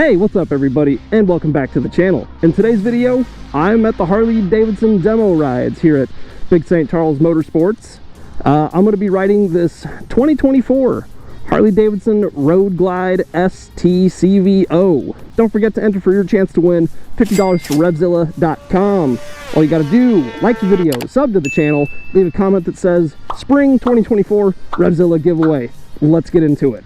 Hey, what's up everybody, and welcome back to the channel. In today's video, I'm at the Harley Davidson demo rides here at Big St. Charles Motorsports. I'm going to be riding this 2024 Harley Davidson Road Glide ST CVO. Don't forget to enter for your chance to win $50 to Revzilla.com. All you got to do, like the video, sub to the channel, leave a comment that says Spring 2024 Revzilla giveaway. Let's get into it.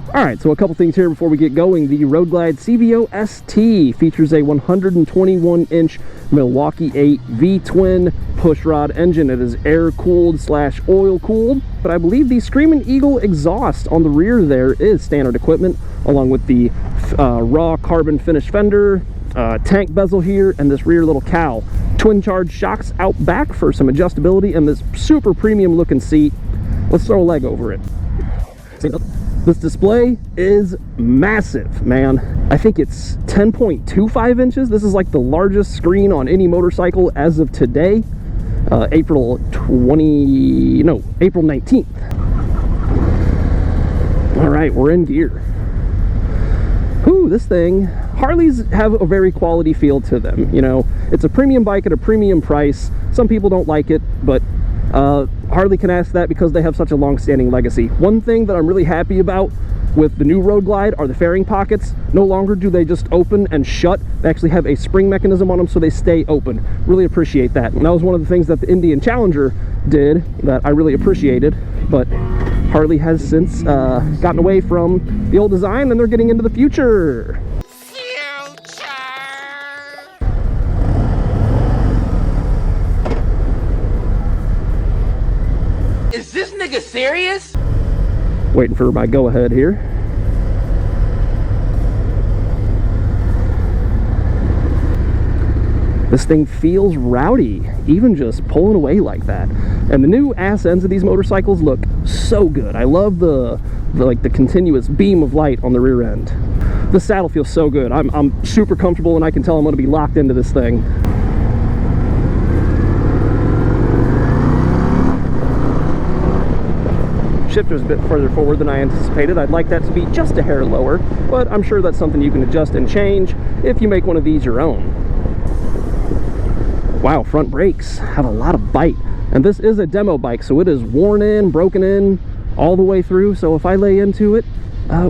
Alright, so a couple things here before we get going. The Road Glide CVO ST features a 121-inch Milwaukee 8 V-twin pushrod engine. It is air-cooled / oil-cooled, but I believe the Screaming Eagle exhaust on the rear there is standard equipment, along with the raw carbon finish fender, tank bezel here, and this rear little cowl. Twin charge shocks out back for some adjustability, and this super premium looking seat. Let's throw a leg over it. This display is massive, man. I think it's 10.25 inches. This is like the largest screen on any motorcycle as of today, April 19th. All right, we're in gear. Whew, this thing, Harleys have a very quality feel to them. You know, it's a premium bike at a premium price. Some people don't like it, but Harley can ask that because they have such a long-standing legacy. One thing that I'm really happy about with the new Road Glide are the fairing pockets. No longer do they just open and shut. They actually have a spring mechanism on them so they stay open. Really appreciate that. And that was one of the things that the Indian Challenger did that I really appreciated. But Harley has since gotten away from the old design, and they're getting into the future. Is this nigga serious? Waiting for my go-ahead here. This thing feels rowdy, even just pulling away like that. And the new ass ends of these motorcycles look so good. I love the continuous beam of light on the rear end. The saddle feels so good. I'm super comfortable, and I can tell I'm going to be locked into this thing. Shifter's a bit further forward than I anticipated. I'd like that to be just a hair lower, but I'm sure that's something you can adjust and change if you make one of these your own. Wow, front brakes have a lot of bite, and this is a demo bike, so it is worn in, broken in all the way through. So if I lay into it,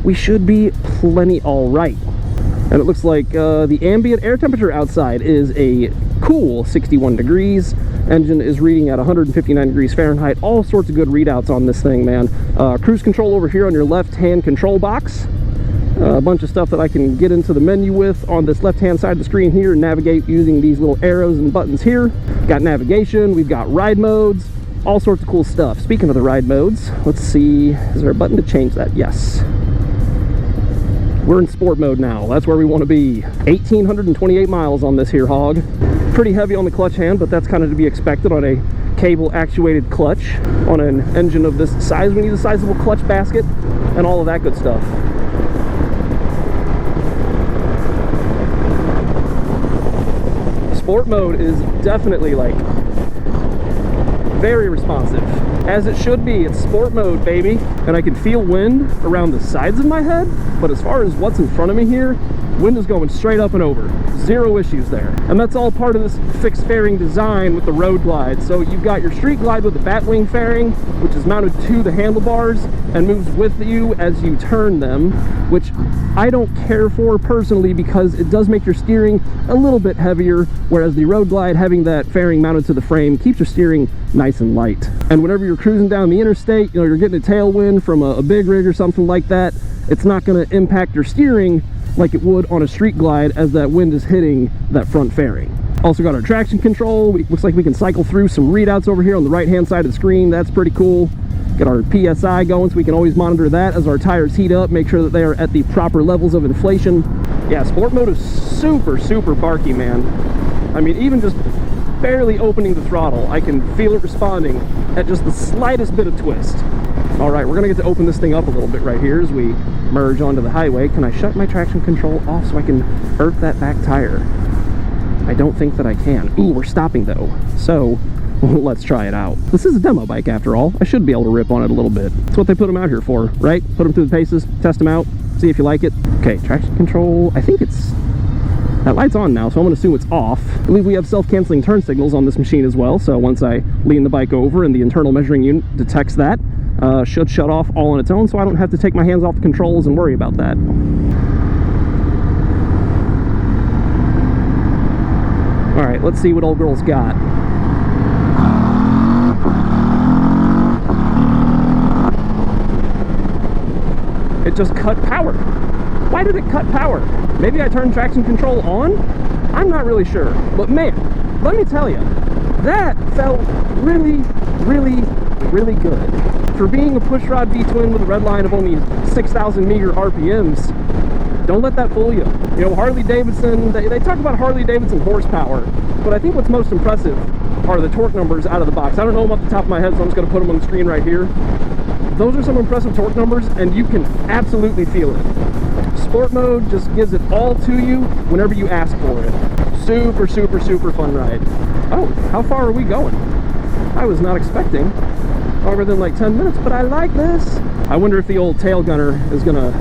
we should be plenty all right. And it looks like the ambient air temperature outside is a cool 61 degrees. Engine is reading at 159 degrees Fahrenheit. All sorts of good readouts on this thing, man. Cruise control over here on your left-hand control box. A bunch of stuff that I can get into the menu with on this left-hand side of the screen here and navigate using these little arrows and buttons here. Got navigation, we've got ride modes, all sorts of cool stuff. Speaking of the ride modes, let's see, is there a button to change that? Yes. We're in sport mode now. That's where we want to be. 1,828 miles on this here hog. Pretty heavy on the clutch hand, but that's kind of to be expected on a cable actuated clutch. On an engine of this size, we need a sizable clutch basket and all of that good stuff. Sport mode is definitely like very responsive, as it should be. It's sport mode, baby. And I can feel wind around the sides of my head, but as far as what's in front of me here, wind is going straight up and over. Zero issues there. And that's all part of this fixed fairing design with the Road Glide. So you've got your street glide with the batwing fairing, which is mounted to the handlebars and moves with you as you turn them, which I don't care for personally because it does make your steering a little bit heavier, whereas the Road Glide, having that fairing mounted to the frame, keeps your steering nice and light. And whenever you're cruising down the interstate, you know, you're getting a tailwind from a big rig or something like that, it's not going to impact your steering like it would on a street glide as that wind is hitting that front fairing. Also got our traction control. Looks like we can cycle through some readouts over here on the right hand side of the screen. That's pretty cool. Got our PSI going so we can always monitor that as our tires heat up, make sure that they are at the proper levels of inflation. Yeah, sport mode is super barky, man. I mean, even just barely opening the throttle, I can feel it responding at just the slightest bit of twist. All right, we're gonna get to open this thing up a little bit right here as we merge onto the highway. Can I shut my traction control off so I can earth that back tire? I don't think that I can. Ooh, we're stopping though. So let's try it out. This is a demo bike after all. I should be able to rip on it a little bit. That's what they put them out here for, right? Put them through the paces, test them out. see if you like it. Okay, traction control, I think it's, that light's on now, so I'm gonna assume it's off. I believe we have self-canceling turn signals on this machine as well, so once I lean the bike over and the internal measuring unit detects that, should shut off all on its own, so I don't have to take my hands off the controls and worry about that. All right, let's see what old girl's got. It just cut power. Why did it cut power? Maybe I turned traction control on? I'm not really sure. But man, let me tell you, that felt really, really, really good. For being a pushrod V-twin with a red line of only 6,000 meager RPMs, don't let that fool you. You know, Harley Davidson, they talk about Harley Davidson horsepower, but I think what's most impressive are the torque numbers out of the box. I don't know them off the top of my head, so I'm just going to put them on the screen right here. Those are some impressive torque numbers, and you can absolutely feel it. Sport mode just gives it all to you whenever you ask for it. Super, super, super fun ride. Oh, how far are we going? I was not expecting longer than like 10 minutes, but I like this. I wonder if the old tail gunner is gonna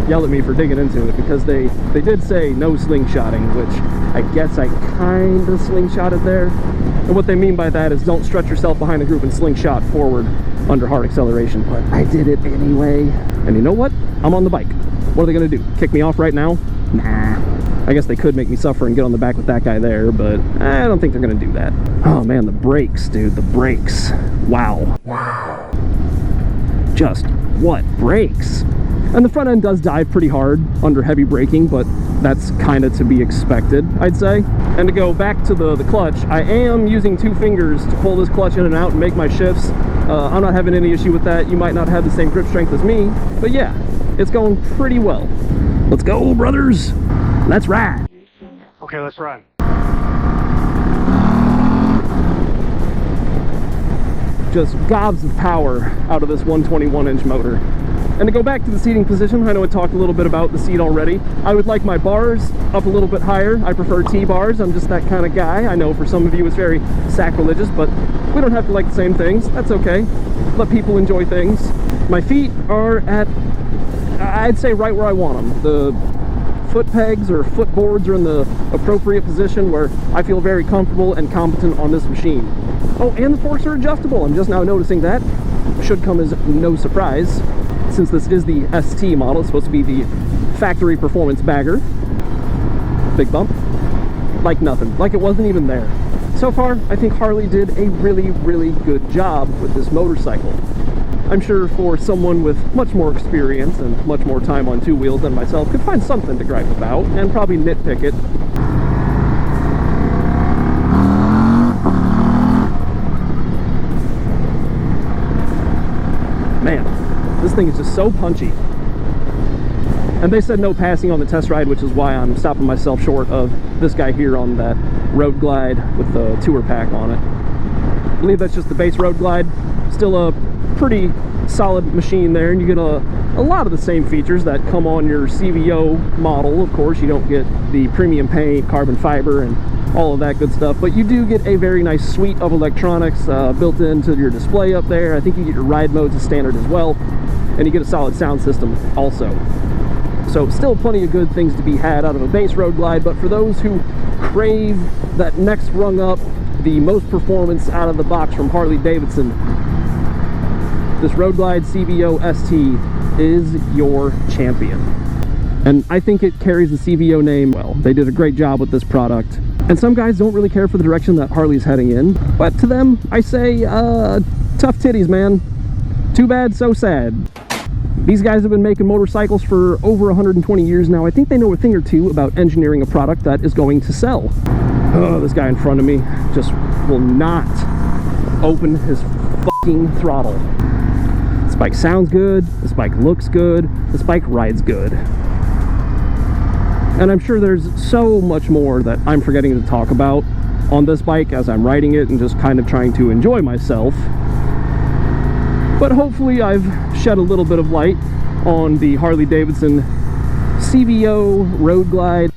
yell at me for digging into it, because they did say no slingshotting, which I guess I kind of slingshotted there. And what they mean by that is don't stretch yourself behind the group and slingshot forward under hard acceleration, but I did it anyway. And you know what? I'm on the bike. What are they gonna do? Kick me off right now? Nah. I guess they could make me suffer and get on the back with that guy there, but I don't think they're gonna do that. Oh man, the brakes, dude, the brakes. Wow. Wow. Just what brakes? And the front end does dive pretty hard under heavy braking, but that's kind of to be expected, I'd say. And to go back to the clutch, I am using 2 fingers to pull this clutch in and out and make my shifts. I'm not having any issue with that. You might not have the same grip strength as me, but yeah, it's going pretty well. Let's go, brothers. Let's ride. Okay, let's ride. Just gobs of power out of this 121-inch motor. And to go back to the seating position, I know I talked a little bit about the seat already. I would like my bars up a little bit higher. I prefer T-bars. I'm just that kind of guy. I know for some of you it's very sacrilegious, but we don't have to like the same things. That's okay. Let people enjoy things. My feet are at, I'd say, right where I want them. The foot pegs or foot boards are in the appropriate position where I feel very comfortable and competent on this machine. Oh, and the forks are adjustable. I'm just now noticing that. Should come as no surprise, since this is the ST model. It's supposed to be the factory performance bagger. Big bump. Like nothing. Like it wasn't even there. So far, I think Harley did a really, really good job with this motorcycle. I'm sure for someone with much more experience and much more time on 2 wheels than myself could find something to gripe about and probably nitpick it. Man, this thing is just so punchy. And they said no passing on the test ride, which is why I'm stopping myself short of this guy here on that Road Glide with the tour pack on it. I believe that's just the base Road Glide. Still a pretty solid machine there, and you get a lot of the same features that come on your CVO model. Of course, you don't get the premium paint, carbon fiber, and all of that good stuff, but you do get a very nice suite of electronics built into your display up there. I think you get your ride modes as standard as well, and you get a solid sound system also. So still plenty of good things to be had out of a base Road Glide, but for those who crave that next rung up, the most performance out of the box from Harley Davidson, this Road Glide CVO ST is your champion. And I think it carries the CVO name well. They did a great job with this product. And some guys don't really care for the direction that Harley's heading in, but to them, I say, tough titties, man. Too bad, so sad. These guys have been making motorcycles for over 120 years now. I think they know a thing or two about engineering a product that is going to sell. Oh, this guy in front of me just will not open his fucking throttle. This bike sounds good, this bike looks good, this bike rides good. And I'm sure there's so much more that I'm forgetting to talk about on this bike as I'm riding it and just kind of trying to enjoy myself. But hopefully I've shed a little bit of light on the Harley Davidson CVO Road Glide.